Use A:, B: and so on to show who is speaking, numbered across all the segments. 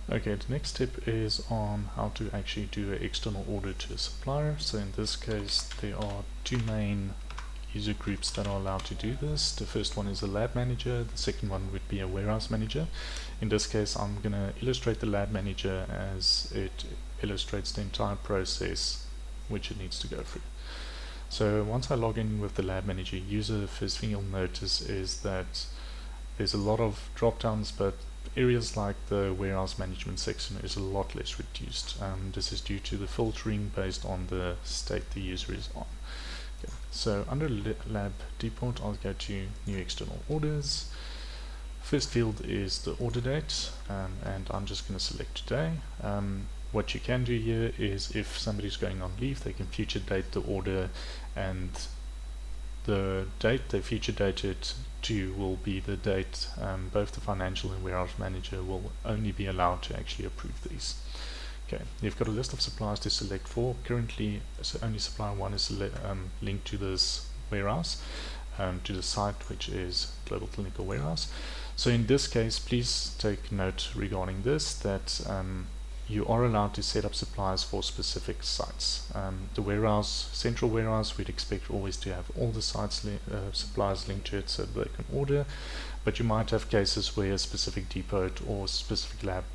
A: Okay, the next step is on how to actually do an external order to a supplier. So in this case, there are two main user groups that are allowed to do this. The first one is a lab manager, the second one would be a warehouse manager. In this case, I'm going to illustrate the lab manager as it illustrates the entire process which it needs to go through. So once I log in with the lab manager user, the first thing you'll notice is that there's a lot of drop downs, but areas like the warehouse management section is a lot less reduced. This is due to the filtering based on the state the user is on. Okay. So under lab depot, I'll go to new external orders. First field is the order date, and I'm just going to select today. What you can do here is if somebody's going on leave, they can future date the order, and the date they future date it to will be the date both the financial and warehouse manager will only be allowed to actually approve these. Okay, you've got a list of suppliers to select for. Currently, so only supplier one is linked to this warehouse, to the site which is Global Clinical Warehouse. So in this case, please take note regarding this that you are allowed to set up suppliers for specific sites. The warehouse, central warehouse, we'd expect always to have all the sites suppliers linked to it so that they can order, but you might have cases where a specific depot or specific lab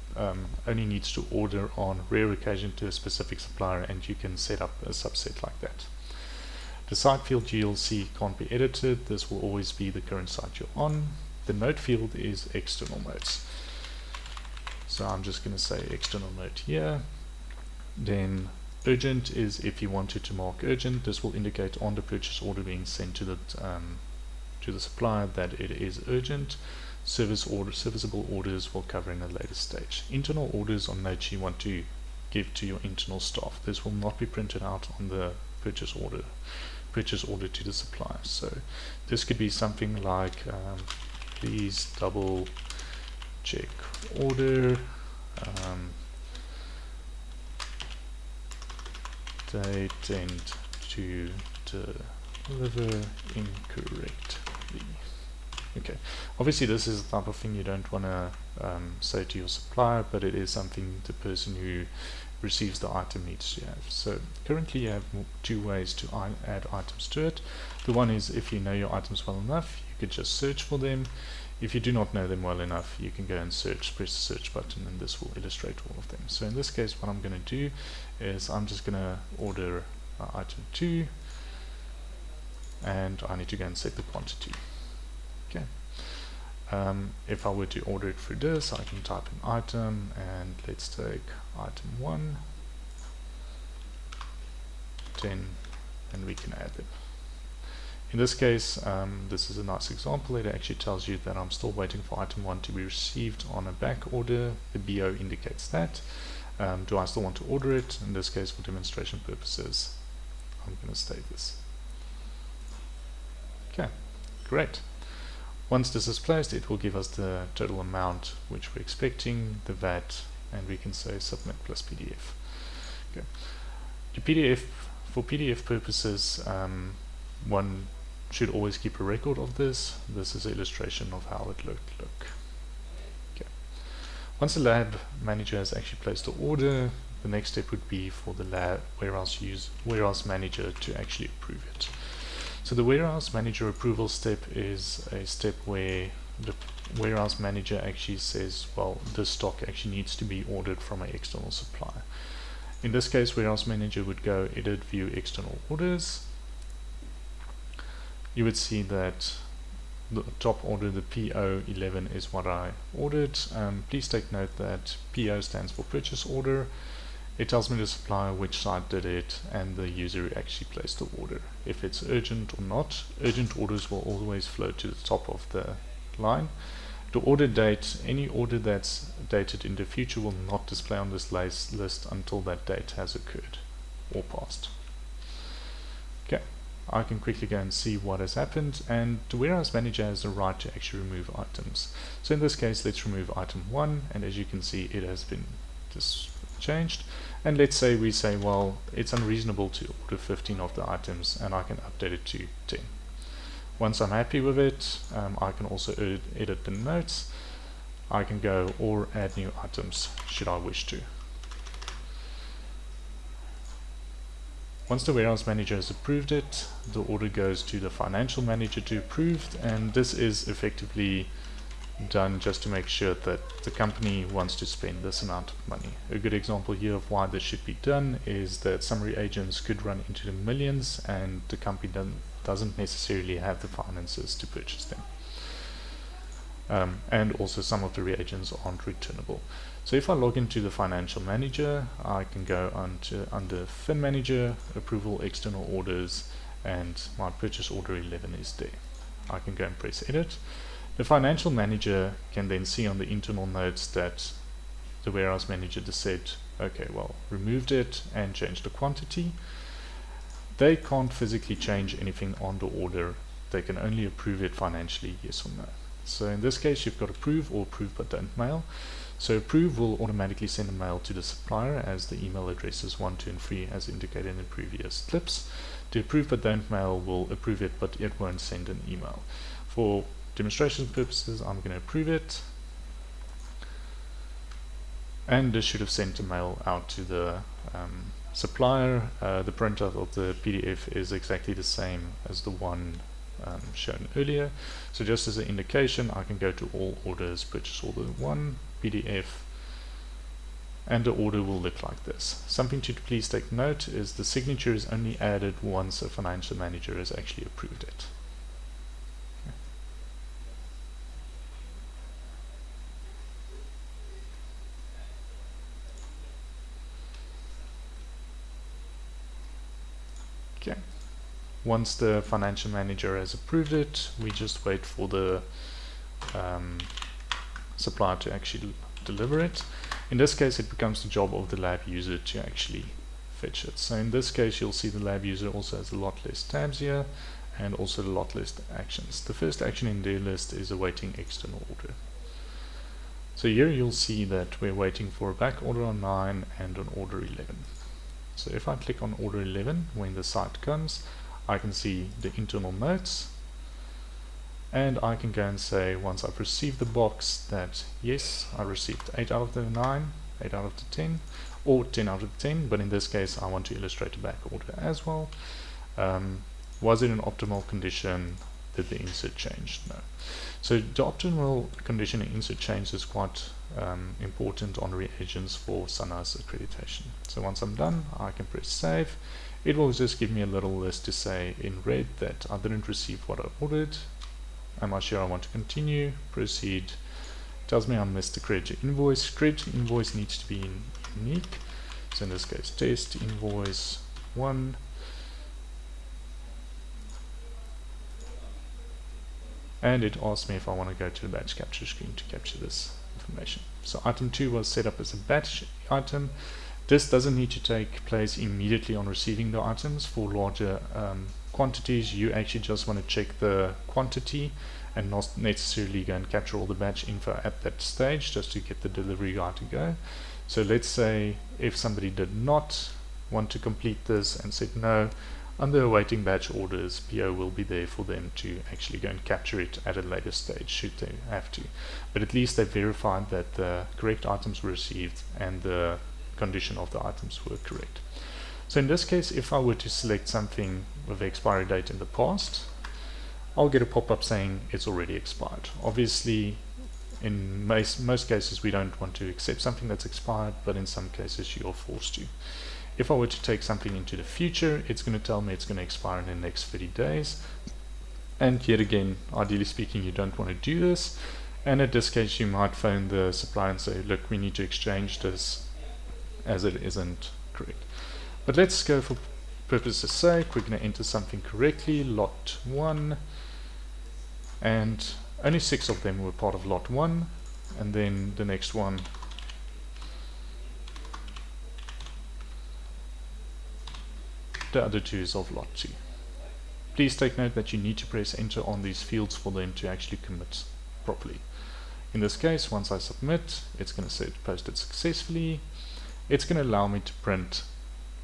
A: only needs to order on rare occasion to a specific supplier, and you can set up a subset like that. The site field you'll see can't be edited. This will always be the current site you're on. The note field is external notes. So I'm just going to say external note here. Then urgent is if you wanted to mark urgent. This will indicate on the purchase order being sent to the supplier that it is urgent. Serviceable orders will cover in a later stage. Internal orders are notes you want to give to your internal staff. This will not be printed out on the purchase order to the supplier. So this could be something like please double check order, they tend to deliver incorrectly. Okay, obviously this is the type of thing you don't want to say to your supplier, but it is something the person who receives the item needs to have. So currently you have two ways to add items to it. The one is if you know your items well enough, you could just search for them. If you do not know them well enough, you can go and search, press the search button, and this will illustrate all of them. So in this case, what I'm going to do is I'm just going to order item 2, and I need to go and set the quantity. Okay. If I were to order it through this, I can type an item, and let's take item 1, 10, and we can add them. In this case, this is a nice example. It actually tells you that I'm still waiting for item 1 to be received on a back order. The BO indicates that. Do I still want to order it? In this case, for demonstration purposes, I'm going to state this. Okay, great. Once this is placed, it will give us the total amount which we're expecting, the VAT, and we can say submit plus PDF. Okay. The PDF, for PDF purposes, one should always keep a record of this. This is an illustration of how it look. Okay. Once the lab manager has actually placed the order, the next step would be for the warehouse manager to actually approve it. So the warehouse manager approval step is a step where the warehouse manager actually says, well, this stock actually needs to be ordered from an external supplier. In this case, warehouse manager would go edit, view external orders. You would see that the top order, the PO11, is what I ordered. Please take note that PO stands for purchase order. It tells me the supplier, which site did it, and the user who actually placed the order. If it's urgent or not, urgent orders will always flow to the top of the line. The order date, any order that's dated in the future will not display on this list until that date has occurred or passed. Okay. I can quickly go and see what has happened, and the warehouse manager has the right to actually remove items. So in this case, let's remove item 1, and as you can see, it has been just changed. And let's say we say, well, it's unreasonable to order 15 of the items, and I can update it to 10. Once I'm happy with it, I can also edit the notes. I can go or add new items should I wish to. Once the warehouse manager has approved it, the order goes to the financial manager to approve, and this is effectively done just to make sure that the company wants to spend this amount of money. A good example here of why this should be done is that some reagents could run into the millions and the company doesn't necessarily have the finances to purchase them. And also some of the reagents aren't returnable. So if I log into the financial manager, I can go under fin manager, approval external orders, and my purchase order 11 is there. I can go and press edit. The financial manager can then see on the internal notes that the warehouse manager just said, okay, well, removed it and changed the quantity. They can't physically change anything on the order. They can only approve it financially, yes or no. So in this case, you've got approve or approve but don't mail. So approve will automatically send a mail to the supplier as the email addresses 1, 2, and 3 as indicated in the previous clips. The approve but don't mail will approve it, but it won't send an email. For demonstration purposes, I'm going to approve it. And this should have sent a mail out to the supplier. The printout of the PDF is exactly the same as the one shown earlier. So just as an indication, I can go to all orders, purchase order 1, PDF, and the order will look like this. Something to please take note is the signature is only added once a financial manager has actually approved it. Okay. Once the financial manager has approved it, we just wait for the supplier to actually deliver it. In this case, it becomes the job of the lab user to actually fetch it. So in this case, you'll see the lab user also has a lot less tabs here and also a lot less actions. The first action in their list is awaiting external order. So here you'll see that we're waiting for a back order on 9 and on order 11. So if I click on order 11, when the site comes, I can see the internal notes, and I can go and say once I've received the box that yes, I received 8 out of the 9, 8 out of the 10, or 10 out of the 10, but in this case I want to illustrate a back order as well. Was it in optimal condition? Did the insert change? No. So the optimal condition and insert change is quite important on reagents for SANA's accreditation. So once I'm done, I can press save. It will just give me a little list to say in red that I didn't receive what I ordered. Am I sure I want to continue? Proceed. Tells me I missed the credit invoice. Credit invoice needs to be unique. So in this case, test invoice 1. And it asks me if I want to go to the batch capture screen to capture this information. So item 2 was set up as a batch item. This doesn't need to take place immediately on receiving the items. For larger quantities, you actually just want to check the quantity and not necessarily go and capture all the batch info at that stage just to get the delivery guy to go. So let's say if somebody did not want to complete this and said no, under awaiting batch orders, PO will be there for them to actually go and capture it at a later stage should they have to. But at least they verified that the correct items were received and the condition of the items were correct. So in this case, if I were to select something with expiry date in the past, I'll get a pop-up saying it's already expired. Obviously, in most cases we don't want to accept something that's expired, but in some cases you are forced to. If I were to take something into the future, it's going to tell me it's going to expire in the next 30 days. And yet again, ideally speaking, you don't want to do this. And in this case, you might phone the supplier and say, look, we need to exchange this as it isn't correct. But let's go for purposes' sake. We're going to enter something correctly, lot 1. And only 6 of them were part of lot 1. And then the next one, the other 2 is of lot 2. Please take note that you need to press enter on these fields for them to actually commit properly. In this case, once I submit, it's going to say it posted successfully. It's going to allow me to print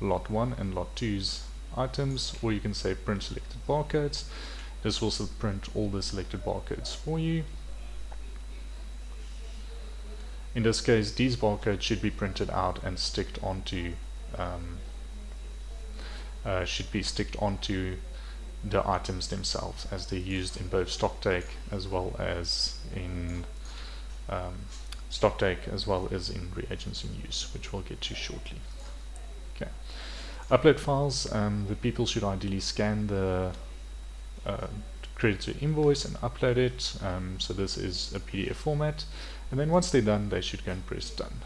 A: lot 1 and lot 2's items, or you can say print selected barcodes. This will also print all the selected barcodes for you. In this case, these barcodes should be printed out and sticked onto the items themselves, as they're used in both stocktake as well as in reagents in use, which we'll get to shortly. Okay. Upload files. The people should ideally scan the creditor invoice and upload it. So this is a PDF format, and then once they're done, they should go and press done.